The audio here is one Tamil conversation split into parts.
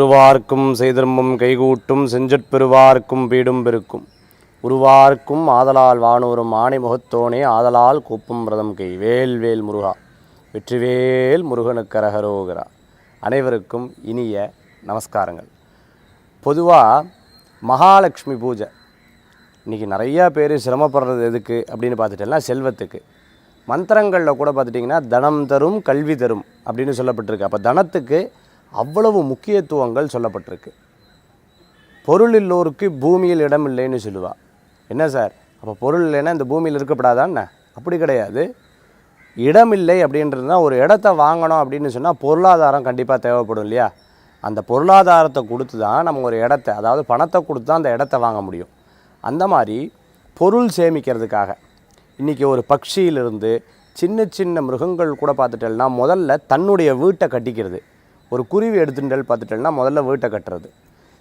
உருவார்க்கும் செய்திரும்பும் கைகூட்டும் செஞ்சற்பெருவார்க்கும் பீடும் பெருக்கும் உருவார்க்கும் ஆதலால் வானூரும் ஆணை முகத்தோனே ஆதலால் கூப்பும் பிரதம் கை வேல் வேல் முருகா வெற்றிவேல் முருகனுக்கு அரகரோகரா. அனைவருக்கும் இனிய நமஸ்காரங்கள். பொதுவாக மகாலட்சுமி பூஜை இன்றைக்கி நிறையா பேர் சிரமப்படுறது எதுக்கு அப்படின்னு பார்த்துட்டேன்னா செல்வத்துக்கு. மந்திரங்களில் கூட பார்த்துட்டிங்கன்னா தனம் தரும் கல்வி தரும் அப்படின்னு சொல்லப்பட்டிருக்கு. அப்போ தனத்துக்கு அவ்வளவு முக்கியத்துவங்கள் சொல்லப்பட்டிருக்கு. பொருள் இல்லோருக்கு பூமியில் இடம் இல்லைன்னு சொல்லுவாள். என்ன சார், அப்போ பொருள் இல்லைன்னா இந்த பூமியில் இருக்கப்படாதான்னு? அப்படி கிடையாது. இடம் இல்லை அப்படின்றதுனா ஒரு இடத்த வாங்கணும் அப்படின்னு சொன்னால் பொருளாதாரம் கண்டிப்பாக தேவைப்படும் இல்லையா? அந்த பொருளாதாரத்தை கொடுத்து தான் நம்ம ஒரு இடத்த, அதாவது பணத்தை கொடுத்து தான் அந்த இடத்த வாங்க முடியும். அந்த மாதிரி பொருள் சேமிக்கிறதுக்காக இன்றைக்கி ஒரு பட்சியிலிருந்து சின்ன சின்ன மிருகங்கள் கூட பார்த்துட்டேன்னா முதல்ல தன்னுடைய வீட்டை கட்டிக்கிறது. ஒரு குருவி எடுத்துட்டல் பார்த்துட்டேன்னா முதல்ல வீட்டை கட்டுறது.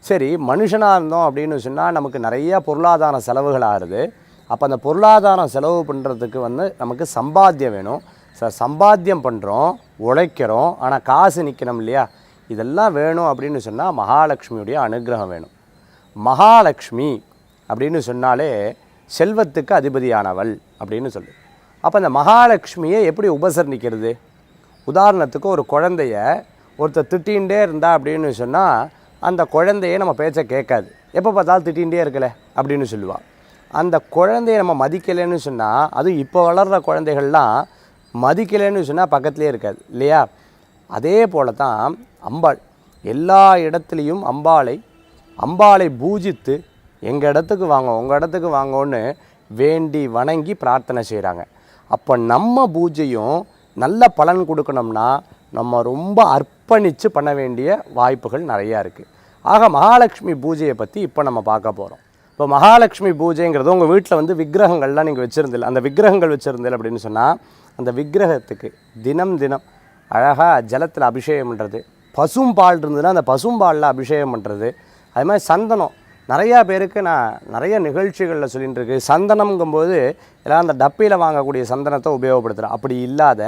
சரி, மனுஷனாக இருந்தோம் அப்படின்னு சொன்னால் நமக்கு நிறையா பொருளாதார செலவுகள் ஆகுது. அப்போ அந்த பொருளாதாரம் செலவு பண்ணுறதுக்கு நமக்கு சம்பாத்தியம் வேணும். சம்பாத்தியம் பண்ணுறோம், உழைக்கிறோம், ஆனால் காசு நிற்கணும் இல்லையா? இதெல்லாம் வேணும் அப்படின்னு சொன்னால் மகாலட்சுமியுடைய அனுகிரகம் வேணும். மகாலட்சுமி அப்படின்னு சொன்னாலே செல்வத்துக்கு அதிபதியானவள் அப்படின்னு சொல்லு. அப்போ அந்த மகாலட்சுமியை எப்படி உபசரிக்கிறது? உதாரணத்துக்கு ஒரு குழந்தைய ஒருத்தர் திட்டிகிட்டே இருந்தா அப்படின்னு சொன்னால் அந்த குழந்தைய நம்ம பேச்சை கேட்காது. எப்போ பார்த்தாலும் திட்டிகிட்டே இருக்கல அப்படின்னு சொல்லுவாள். அந்த குழந்தைய நம்ம மதிக்கலைன்னு சொன்னால், அதுவும் இப்போ வளர்கிற குழந்தைகள்லாம் மதிக்கலைன்னு சொன்னால் பக்கத்துலேயே இருக்காது இல்லையா? அதே போல தான் அம்பாள் எல்லா இடத்துலையும் அம்பாளை பூஜித்து எங்கள் இடத்துக்கு வாங்க, உங்கள் இடத்துக்கு வாங்கன்னு வேண்டி வணங்கி பிரார்த்தனை செய்கிறாங்க. அப்போ நம்ம பூஜையும் நல்ல பலன் கொடுக்கணும்னா நம்ம ரொம்ப அர்ப்பணித்து பண்ண வேண்டிய வாய்ப்புகள் நிறையா இருக்குது. ஆக மகாலட்சுமி பூஜையை பற்றி இப்போ நம்ம பார்க்க போகிறோம். இப்போ மகாலட்சுமி பூஜைங்கிறது உங்கள் வீட்டில் விக்கிரகங்கள்லாம் நீங்கள் வச்சுருந்தில்ல, அந்த விக்கிரகங்கள் வச்சுருந்தில்ல அப்படின்னு சொன்னால் அந்த விக்கிரகத்துக்கு தினம் அழகாக ஜலத்தில் அபிஷேகம் பண்ணுறது, பசும்பால் இருந்ததுன்னா அந்த பசும்பாலில் அபிஷேகம் பண்ணுறது. அது மாதிரி சந்தனம் நிறையா பேருக்கு நான் நிறைய நிகழ்ச்சிகளில் சொல்லிகிட்டு இருக்கு. சந்தனம்ங்கும்போது எல்லாம் அந்த டப்பியில் வாங்கக்கூடிய சந்தனத்தை உபயோகப்படுத்துகிறேன். அப்படி இல்லாத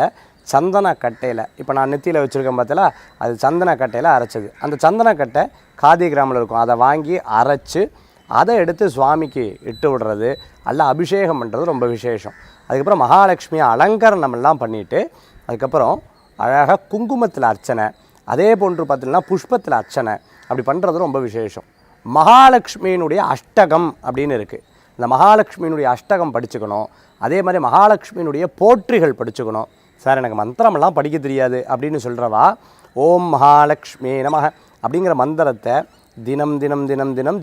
சந்தனக்கட்டையில், இப்போ நான் நெத்தியில் வச்சுருக்கேன் பார்த்தல, அது சந்தனக்கட்டையில் அரைச்சது. அந்த சந்தனக்கட்டை காதி கிராமில் இருக்கும். அதை வாங்கி அரைச்சி அதை எடுத்து சுவாமிக்கு இட்டு விடுறது, அல்ல அபிஷேகம் பண்ணுறது ரொம்ப விசேஷம். அதுக்கப்புறம் மகாலட்சுமியை அலங்கரணமெல்லாம் பண்ணிவிட்டு அதுக்கப்புறம் அழகாக குங்குமத்தில் அர்ச்சனை, அதே போன்று பார்த்திங்கன்னா புஷ்பத்தில் அர்ச்சனை, அப்படி பண்ணுறது ரொம்ப விசேஷம். மகாலட்சுமியினுடைய அஷ்டகம் அப்படின்னு இருக்குது. இந்த மகாலட்சுமியினுடைய அஷ்டகம் படிச்சுக்கணும். அதே மாதிரி மகாலட்சுமியினுடைய போற்றிகள் படிச்சுக்கணும். சார், எனக்கு மந்திரமெல்லாம் படிக்க தெரியாது அப்படின்னு சொல்கிறவா ஓம் மகாலட்சுமி நமக அப்படிங்கிற மந்திரத்தை தினம்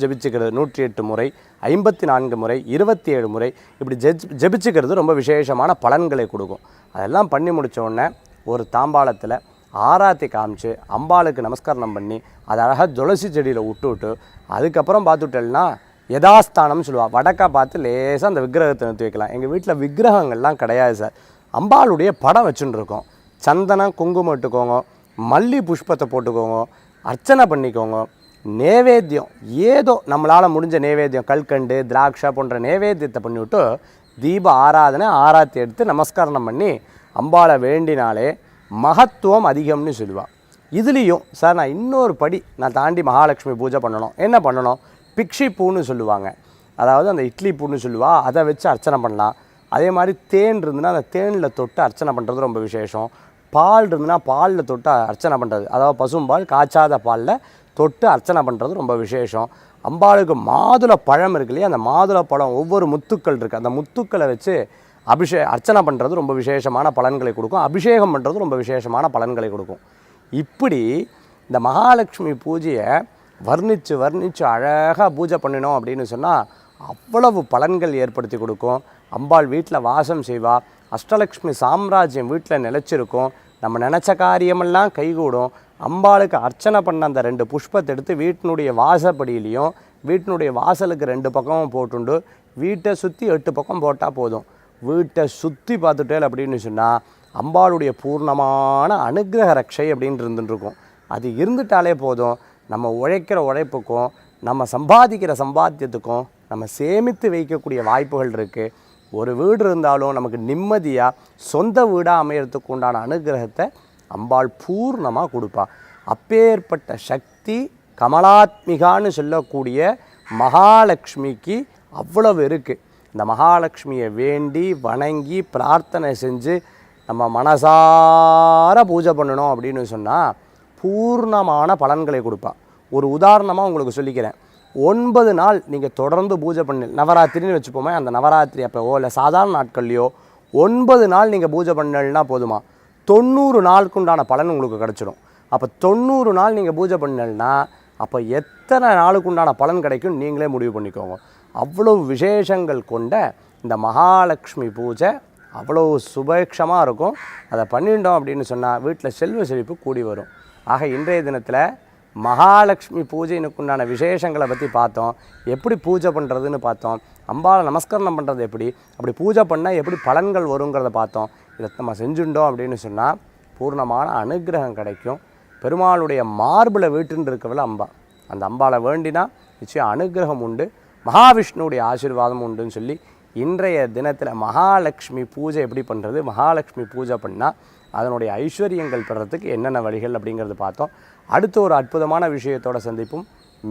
ஜபிச்சுக்கிறது 108 முறை, 54 முறை, 27 முறை இப்படி ஜபிச்சுக்கிறது ரொம்ப விசேஷமான பலன்களை கொடுக்கும். அதெல்லாம் பண்ணி முடித்த உடனே ஒரு தாம்பாளத்தில் ஆராத்தி காமிச்சு அம்பாளுக்கு நமஸ்காரம் பண்ணி அதை அழகாக துளசி செடியில் விட்டு அதுக்கப்புறம் பார்த்துட்டேன்னா யதாஸ்தானம்னு சொல்லுவாள். வடக்கா பார்த்து லேசாக அந்த விக்கிரகத்தை நிறுத்தி வைக்கலாம். எங்கள் வீட்டில் விக்கிரகங்கள்லாம் கிடையாது சார். அம்பாளுடைய படம் வச்சுன்னு இருக்கோம். சந்தனம் குங்குமம் இட்டுக்கோங்க, மல்லி புஷ்பத்தை போட்டுக்கோங்க, அர்ச்சனை பண்ணிக்கோங்க. நேவேத்தியம் ஏதோ நம்மளால் முடிஞ்ச நேவேத்தியம், கல்கண்டு திராட்சை போன்ற நேவேத்தியத்தை பண்ணிவிட்டு தீப ஆராத்தி எடுத்து நமஸ்காரம் பண்ணி அம்பாளை வேண்டினாலே மகத்துவம் அதிகம்னு சொல்லுவாள். இதுலேயும் சார் நான் இன்னொரு படி நான் தாண்டி மகாலட்சுமி பூஜை பண்ணணும். என்ன பண்ணணும்? பிக்ஷி பூன்னு சொல்லுவாங்க, அதாவது அந்த இட்லி பூன்னு சொல்லுவாள். அதை வச்சு அர்ச்சனை பண்ணலாம். அதே மாதிரி தேன் இருந்துன்னா அந்த தேனில் தொட்டு அர்ச்சனை பண்ணுறது ரொம்ப விசேஷம். பால் இருந்துன்னா பாலில் தொட்டு அர்ச்சனை பண்ணுறது, அதாவது பசும்பால் காய்ச்சாத பாலில் தொட்டு அர்ச்சனை பண்ணுறது ரொம்ப விசேஷம். அம்பாளுக்கு மாதுளை பழம் இருக்கு இல்லையா, அந்த மாதுளை பழம் ஒவ்வொரு முத்துக்கள் இருக்குது, அந்த முத்துக்களை வச்சு அர்ச்சனை பண்ணுறது ரொம்ப விசேஷமான பலன்களை கொடுக்கும். அபிஷேகம் பண்ணுறது ரொம்ப விசேஷமான பலன்களை கொடுக்கும். இப்படி இந்த மகாலட்சுமி பூஜையை வர்ணித்து அழகாக பூஜை பண்ணினோம் அப்படின்னு சொன்னால் அவ்வளவு பலன்கள் ஏற்படுத்தி கொடுக்கும். அம்பாள் வீட்டில் வாசம் செய்வா. அஷ்டலக்ஷ்மி சாம்ராஜ்யம் வீட்டில் நிலச்சிருக்கும். நம்ம நினச்ச காரியமெல்லாம் கைகூடும். அம்பாளுக்கு அர்ச்சனை பண்ண அந்த 2 புஷ்பத்தை எடுத்து வீட்டினுடைய வாசப்படியிலையும் வீட்டினுடைய வாசலுக்கு 2 பக்கமும் போட்டுண்டு வீட்டை சுற்றி 8 பக்கம் போட்டால் போதும். வீட்டை சுற்றி பார்த்துட்டேன் அப்படின்னு சொன்னால் அம்பாளுடைய பூர்ணமான அனுகிரக ரக்ஷை அப்படின்னு இருந்துருக்கும். அது இருந்துட்டாலே போதும். நம்ம உழைக்கிற உழைப்புக்கும் நம்ம சம்பாதிக்கிற சம்பாத்தியத்துக்கும் நம்ம சேமித்து வைக்கக்கூடிய வாய்ப்புகள் இருக்குது. ஒரு வீடு இருந்தாலும் நமக்கு நிம்மதியாக சொந்த வீடாக அமையறதுக்கு உண்டான அனுகிரகத்தை அம்பாள் பூர்ணமாக கொடுப்பா. அப்பேற்பட்ட சக்தி கமலாத்மிகான்னு சொல்லக்கூடிய மகாலட்சுமிக்கு அவ்வளவு இருக்குது. இந்த மகாலட்சுமியை வேண்டி வணங்கி பிரார்த்தனை செஞ்சு நம்ம மனசார பூஜை பண்ணணும் அப்படின்னு சொன்னால் பூர்ணமான பலன்களை கொடுப்பாள். ஒரு உதாரணமாக உங்களுக்கு சொல்லிக்கிறேன். 9 நாள் நீங்கள் தொடர்ந்து பூஜை பண்ணி, நவராத்திரின்னு வச்சுப்போமே, அந்த நவராத்திரி அப்போவோ இல்லை சாதாரண நாட்கள்லையோ 9 நாள் நீங்கள் பூஜை பண்ணலன்னா போதுமா, 90 நாளுக்கு உண்டான பலன் உங்களுக்கு கிடச்சிடும். அப்போ 90 நாள் நீங்கள் பூஜை பண்ணலன்னா அப்போ எத்தனை நாளுக்கு உண்டான பலன் கிடைக்கும் நீங்களே முடிவு பண்ணிக்கோங்க. அவ்வளோ விசேஷங்கள் கொண்ட இந்த மகாலட்சுமி பூஜை அவ்வளோ சுபேட்சமாக இருக்கும். அதை பண்ணிட்டோம் அப்படின்னு சொன்னால் வீட்டில் செல்வ செழிப்பு கூடி வரும். ஆக இன்றைய தினத்தில் மகாலட்சுமி பூஜைனுக்குண்டான விசேஷங்களை பற்றி பார்த்தோம். எப்படி பூஜை பண்ணுறதுன்னு பார்த்தோம். அம்பாளை நமஸ்கரணம் பண்ணுறது எப்படி, அப்படி பூஜை பண்ணால் எப்படி பலன்கள் வருங்கிறத பார்த்தோம். இதை நம்ம செஞ்சுட்டோம் அப்படின்னு சொன்னால் பூர்ணமான அனுகிரகம் கிடைக்கும். பெருமாளுடைய மார்பில் வீட்டுன்னு இருக்கவில்லை அம்பா, அந்த அம்பாளை வேண்டினா நிச்சயம் அனுகிரகம் உண்டு, மகாவிஷ்ணுவுடைய ஆசீர்வாதம் உண்டுன்னு சொல்லி இன்றைய தினத்தில் மகாலட்சுமி பூஜை எப்படி பண்ணுறது, மகாலட்சுமி பூஜை பண்ணால் அதனுடைய ஐஸ்வர்யங்கள் பெறத்துக்கு என்னென்ன வழிகள் அப்படிங்கிறது பார்த்தோம். அடுத்து ஒரு அற்புதமான விஷயத்தோடு சந்திப்போம்.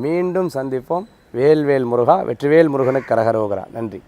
மீண்டும் சந்திப்போம். வேல்வேல் முருகா, வெற்றிவேல் முருகனுக்கு கரகரோகரா. நன்றி.